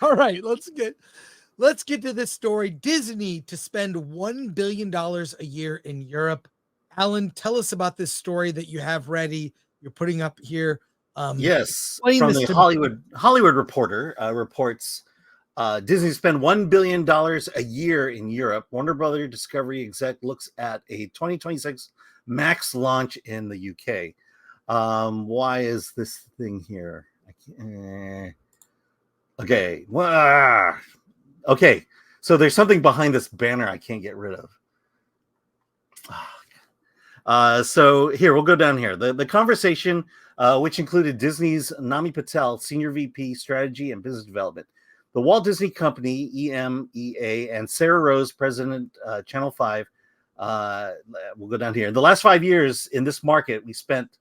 All right, let's get to this story. Disney to spend $1 billion a year in Europe. Alan, tell us about this story that you have ready. You're putting up here. Yes, Explain from this the to me. Hollywood Reporter reports Disney spend $1 billion a year in Europe. Warner Brother Discovery Exec looks at a 2026 Max launch in the UK. Why is this thing here? Okay. Okay. So there's something behind this banner I can't get rid of. So here, we'll go down here. The conversation, which included Disney's Nami Patel, Senior VP, Strategy and Business Development, the Walt Disney Company, EMEA, and Sarah Rose, President, Channel 5. We'll go down here. In the last 5 years in this market, we spent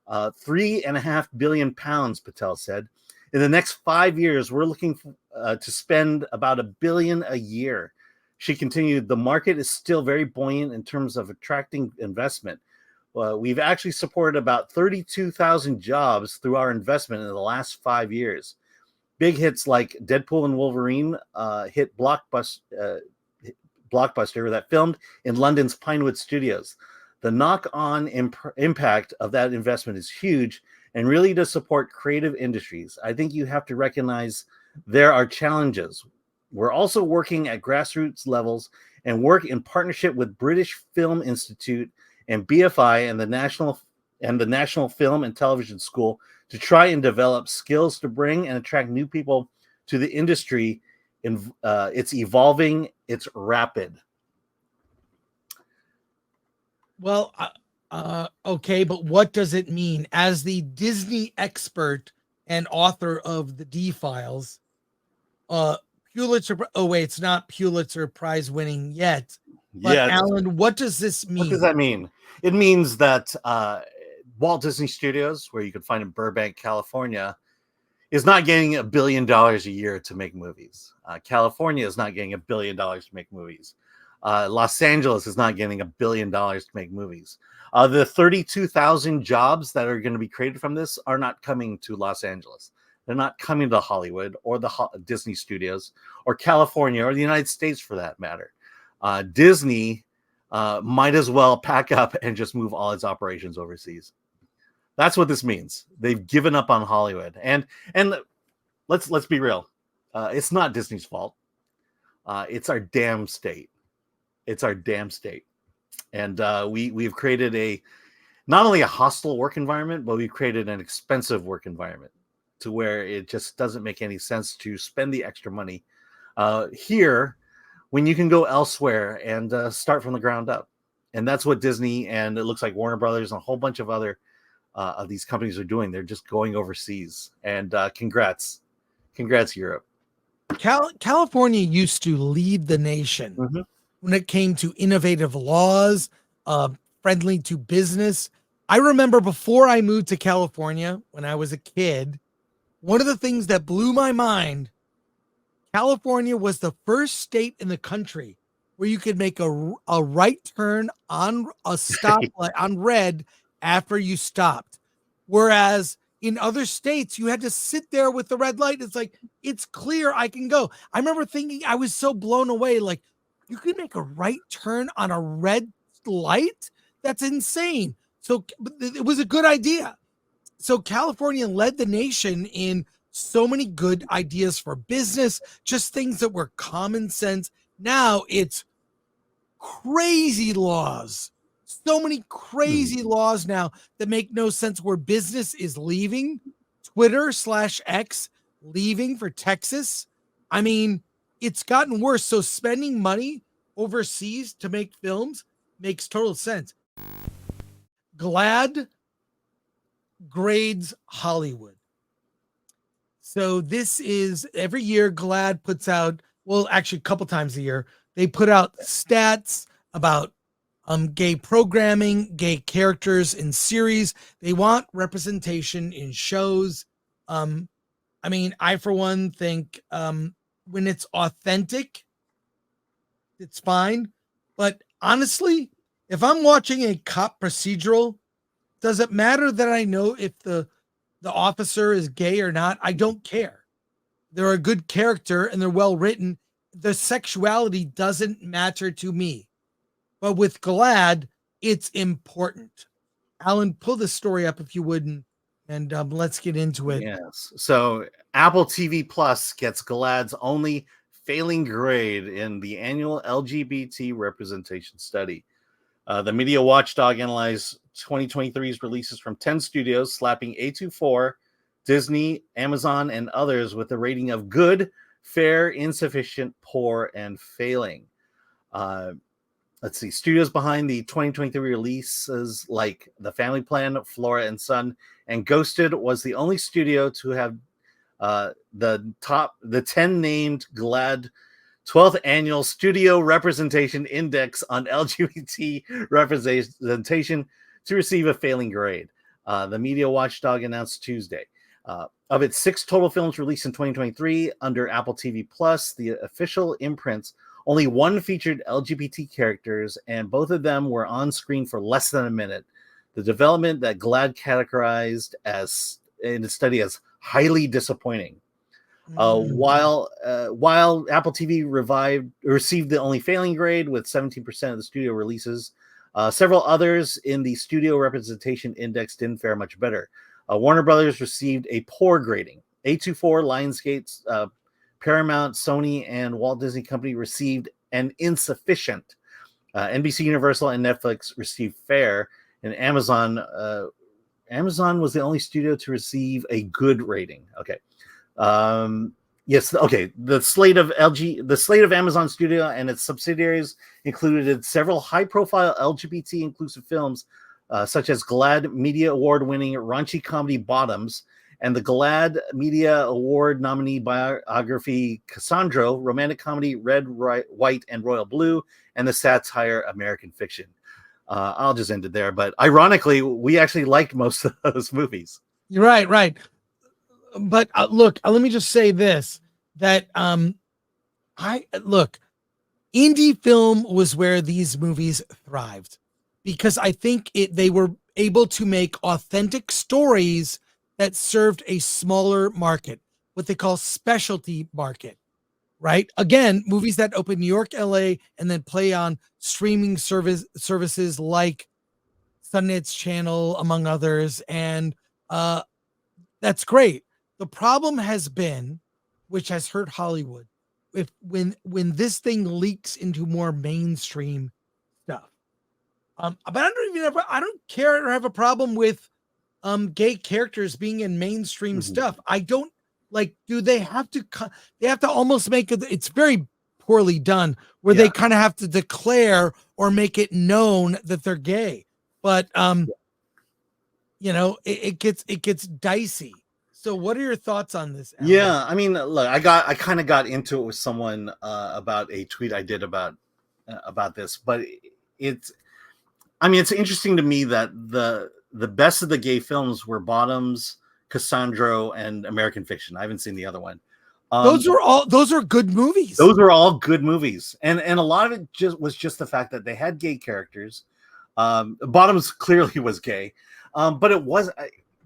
£3.5 billion, Patel said. In the next 5 years, we're looking to spend about $1 billion a year. She continued, the market is still very buoyant in terms of attracting investment. We've actually supported about 32,000 jobs through our investment in the last 5 years. Big hits like Deadpool and Wolverine hit Blockbuster that filmed in London's Pinewood Studios. The knock-on impact of that investment is huge and really does support creative industries. I think you have to recognize there are challenges. We're also working at grassroots levels and work in partnership with British Film Institute and BFI and the National Film and Television School to try and develop skills to bring and attract new people to the industry. It's evolving, it's rapid. Well, okay, but what does it mean? As the Disney expert and author of the D-Files, Pulitzer. Oh wait, it's not Pulitzer Prize winning yet. But Yeah, Alan, what does this mean? What does that mean? It means that Walt Disney Studios, where you can find in Burbank, California, is not getting $1 billion a year to make movies. California is not getting $1 billion to make movies. Los Angeles is not getting $1 billion to make movies. The 32,000 jobs that are going to be created from this are not coming to Los Angeles. They're not coming to Hollywood or the Disney Studios or California or the United States for that matter. Disney might as well pack up and just move all its operations overseas. That's what this means. They've given up on Hollywood. And let's be real. It's not Disney's fault. It's our damn state. It's our damn state. And we've created not only a hostile work environment, but we've created an expensive work environment to where it just doesn't make any sense to spend the extra money here when you can go elsewhere and start from the ground up. And that's what Disney and it looks like Warner Brothers and a whole bunch of other of these companies are doing. They're just going overseas. And congrats, Europe. California used to lead the nation when it came to innovative laws, friendly to business. I remember before I moved to California when I was a kid, one of the things that blew my mind, California was the first state in the country where you could make a right turn on a stoplight on red after you stopped. Whereas in other states, you had to sit there with the red light. It's like, it's clear, I can go. I remember thinking, I was so blown away. Like, you could make a right turn on a red light? That's insane. So it was a good idea. So California led the nation in so many good ideas for business, just things that were common sense. Now it's crazy laws. So many crazy laws now that make no sense, where business is leaving. Twitter/X leaving for Texas. I mean, it's gotten worse. So spending money overseas to make films makes total sense. GLAAD grades Hollywood. So this is every year GLAAD puts out, well, actually a couple times a year, they put out stats about gay programming, gay characters in series. They want representation in shows. I mean, I, for one, think when it's authentic, it's fine. But honestly, if I'm watching a cop procedural, does it matter that I know if the officer is gay or not? I don't care. they're a good character and they're well written, the sexuality doesn't matter to me. But with GLAAD, it's important. Alan, pull the story up if you wouldn't, and let's get into it. Yes. So Apple TV Plus gets GLAAD's only failing grade in the annual LGBT representation study. The media watchdog analyzed 2023's releases from 10 studios, slapping A24, Disney, Amazon, and others with a rating of good, fair, insufficient, poor, and failing. Let's see. Studios behind the 2023 releases like The Family Plan, Flora and Son, and Ghosted was the only studio to have the 10 named GLAAD 12th annual Studio Representation Index on LGBT representation to receive a failing grade. The media watchdog announced Tuesday. Of its 6 total films released in 2023 under Apple TV Plus, the official imprints, only one featured LGBT characters, and both of them were on screen for less than a minute. The development that GLAAD categorized as in the study as highly disappointing. While Apple TV received the only failing grade with 17% of the studio releases, several others in the Studio Representation Index didn't fare much better. Warner Brothers received a poor grading. A24, Lionsgate, Paramount, Sony, and Walt Disney Company received an insufficient. NBC Universal and Netflix received fair, and Amazon was the only studio to receive a good rating. Okay. Yes. Okay. The slate of Amazon Studio and its subsidiaries included several high-profile LGBT inclusive films, such as GLAAD Media Award-winning raunchy comedy Bottoms, and the GLAAD Media Award nominee biography Cassandra, romantic comedy Red, White, and Royal Blue, and the satire American Fiction. I'll just end it there. But ironically, we actually liked most of those movies. You're right. But look, let me just say this: that indie film was where these movies thrived, because I think they were able to make authentic stories that served a smaller market, what they call specialty market, right? Again, movies that open New York, LA, and then play on streaming services like Sundance Channel, among others. And that's great. The problem has been, which has hurt Hollywood, when this thing leaks into more mainstream stuff. But I don't care or have a problem with gay characters being in mainstream stuff. I don't like, do they have to almost make it, it's very poorly done, where they kind of have to declare or make it known that they're gay. But it gets dicey. So what are your thoughts on this, Alan? Yeah, I mean, look, I kind of got into it with someone about a tweet I did about this, but it's interesting to me that the best of the gay films were Bottoms, Cassandra, and American Fiction. I haven't seen the other one. Those are good movies. Those were all good movies, and a lot of it was just the fact that they had gay characters. Bottoms clearly was gay, but it was.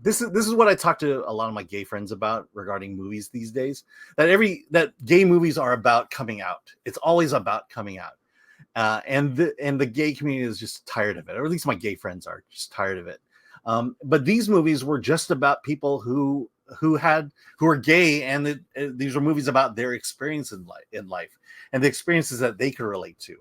This is what I talk to a lot of my gay friends about regarding movies these days. That gay movies are about coming out. It's always about coming out, and the gay community is just tired of it. Or at least my gay friends are just tired of it. But these movies were just about people who are gay, and these were movies about their experience in life and the experiences that they could relate to.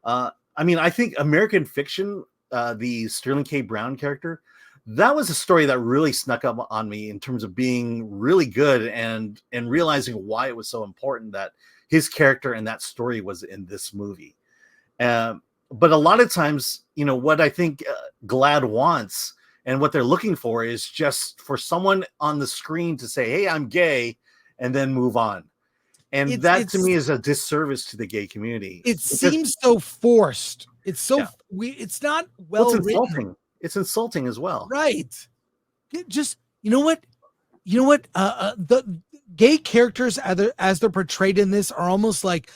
I think American Fiction, the Sterling K. Brown character, that was a story that really snuck up on me in terms of being really good and realizing why it was so important that his character and that story was in this movie. But a lot of times, what I think GLAAD wants and what they're looking for is just for someone on the screen to say, "Hey, I'm gay," and then move on. And that to me is a disservice to the gay community. It seems so forced. It's so it's not well written. It's insulting as well. Right. Just, you know what? The gay characters as they're portrayed in this are almost like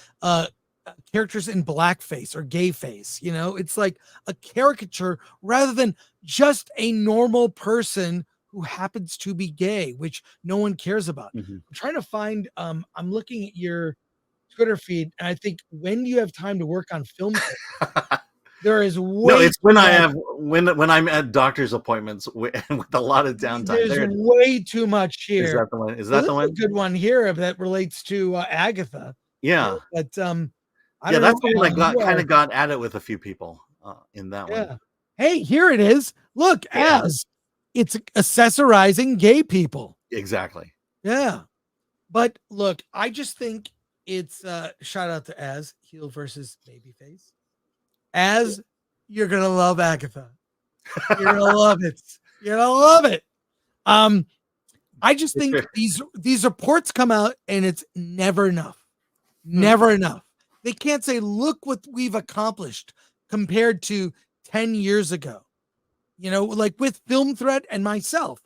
characters in blackface or gay face. It's like a caricature rather than just a normal person who happens to be gay, which no one cares about. I'm trying to find, I'm looking at your Twitter feed, and I think, when do you have time to work on film? There is way no, it's when too I much. have when I'm at doctor's appointments with a lot of downtime. There's way too much here. Is that the one? Is Well, that the one? a good one here that relates to Agatha. Yeah. But yeah, that's the one that kind of got at it with a few people in that one. Hey, here it is. Look, as it's accessorizing gay people. Exactly. Yeah. But look, I just think it's shout out to Az, heel versus babyface. Az, you're gonna love Agatha. You're gonna love it. You're gonna love it. I just think these reports come out and it's never enough. Never enough. They can't say, look what we've accomplished compared to 10 years ago. You know, like with Film Threat and myself,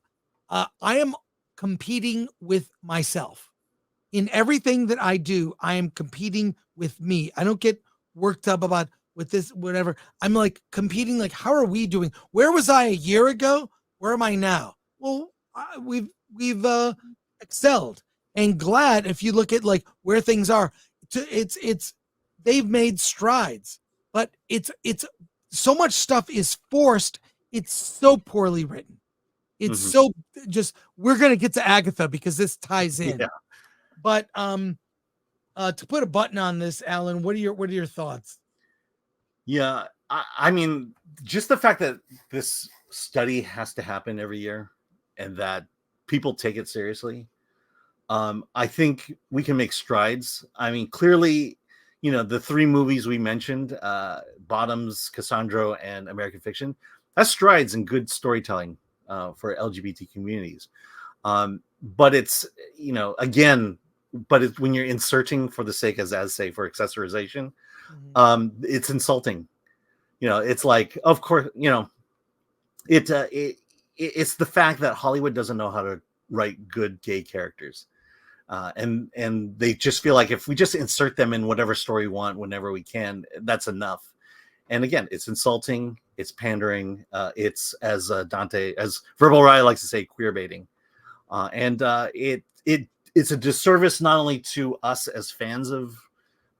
I am competing with myself. In everything that I do, I am competing with me. I don't get worked up about with this, whatever. I'm like competing, like, how are we doing? Where was I a year ago? Where am I now? Well, we've excelled. And GLAAD, if you look at like where things are, it's they've made strides, but it's so much stuff is forced. It's so poorly written. It's so just, we're gonna get to Agatha because this ties in. Yeah. But to put a button on this, Alan, what are your thoughts? Yeah, I mean, just the fact that this study has to happen every year and that people take it seriously, I think we can make strides. I mean, clearly, you know, the 3 movies we mentioned, Bottoms, Cassandra, and American Fiction, that's strides in good storytelling for LGBT communities. But it's, you know, again, when you're inserting for the sake, as say, for accessorization, it's insulting. You know, it's like, of course, you know, it's the fact that Hollywood doesn't know how to write good gay characters. And they just feel like if we just insert them in whatever story we want, whenever we can, that's enough. And again, it's insulting, it's pandering, it's, as Verbal Riot likes to say, queer baiting. And it's a disservice not only to us as fans of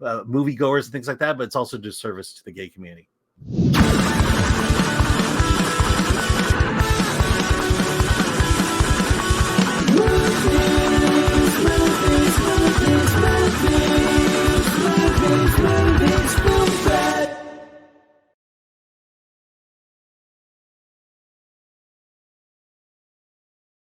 moviegoers and things like that, but it's also a disservice to the gay community.